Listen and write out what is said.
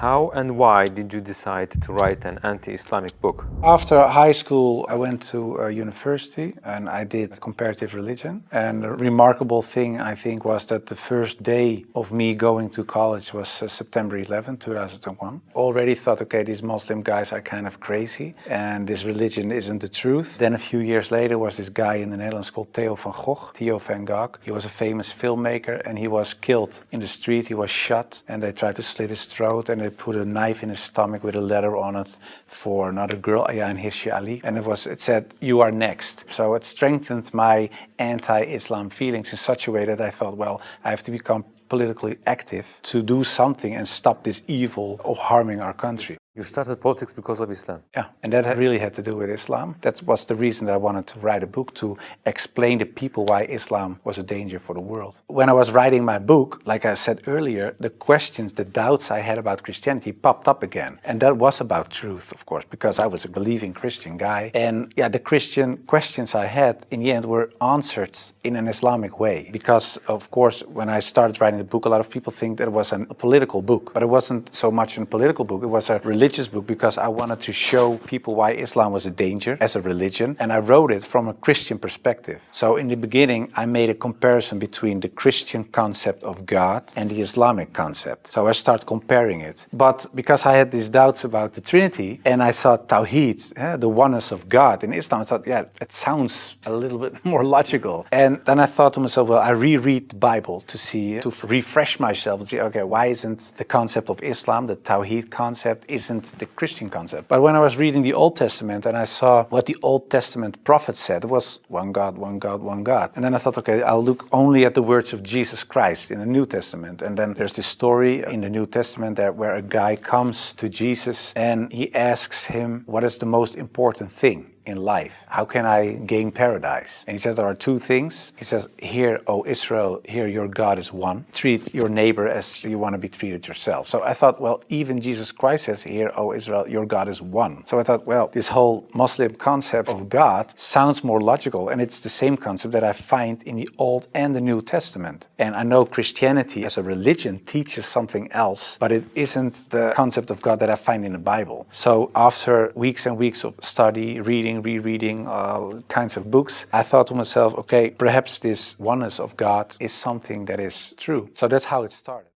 How and why did you decide to write an anti-Islamic book? After high school, I went to university and I did comparative religion. And the remarkable thing, I think, was that the first day of me going to college was September 11, 2001. Already thought, okay, these Muslim guys are kind of crazy and this religion isn't the truth. Then a few years later was this guy in the Netherlands called Theo van Gogh. He was a famous filmmaker and he was killed in the street. He was shot and they tried to slit his throat and they put a knife in his stomach with a letter on it for another girl, Ayaan Hirsi Ali. And it said, "You are next." So it strengthened my anti-Islam feelings in such a way that I thought, well, I have to become politically active to do something and stop this evil of harming our country. You started politics because of Islam. Yeah, and that really had to do with Islam. That was the reason that I wanted to write a book, to explain to people why Islam was a danger for the world. When I was writing my book, like I said earlier, the questions, the doubts I had about Christianity popped up again. And that was about truth, of course, because I was a believing Christian guy. And yeah, the Christian questions I had in the end were answered in an Islamic way. Because, of course, when I started writing the book, a lot of people think that it was a political book. But it wasn't so much a political book, it was a religious book, because I wanted to show people why Islam was a danger as a religion, and I wrote it from a Christian perspective. So in the beginning I made a comparison between the Christian concept of God and the Islamic concept. So I started comparing it. But because I had these doubts about the Trinity and I saw Tawheed, the oneness of God in Islam, I thought, yeah, it sounds a little bit more logical. And then I thought to myself, well, I reread the Bible to refresh myself, to see, okay, why isn't the concept of Islam, the Tawheed concept, isn't the Christian concept? But when I was reading the Old Testament and I saw what the Old Testament prophets said, it was one God, one God, one God. And then I thought, okay, I'll look only at the words of Jesus Christ in the New Testament. And then there's this story in the New Testament where a guy comes to Jesus and he asks him, what is the most important thing in life? How can I gain paradise? And he says there are two things. He says, "Hear, O Israel, hear, your God is one. Treat your neighbor as you want to be treated yourself." So I thought, well, even Jesus Christ says, "Hear, O Israel, your God is one." So I thought, well, this whole Muslim concept of God sounds more logical, and it's the same concept that I find in the Old and the New Testament. And I know Christianity as a religion teaches something else, but it isn't the concept of God that I find in the Bible. So after weeks and weeks of study, rereading all kinds of books, I thought to myself, okay, perhaps this oneness of God is something that is true. So that's how it started.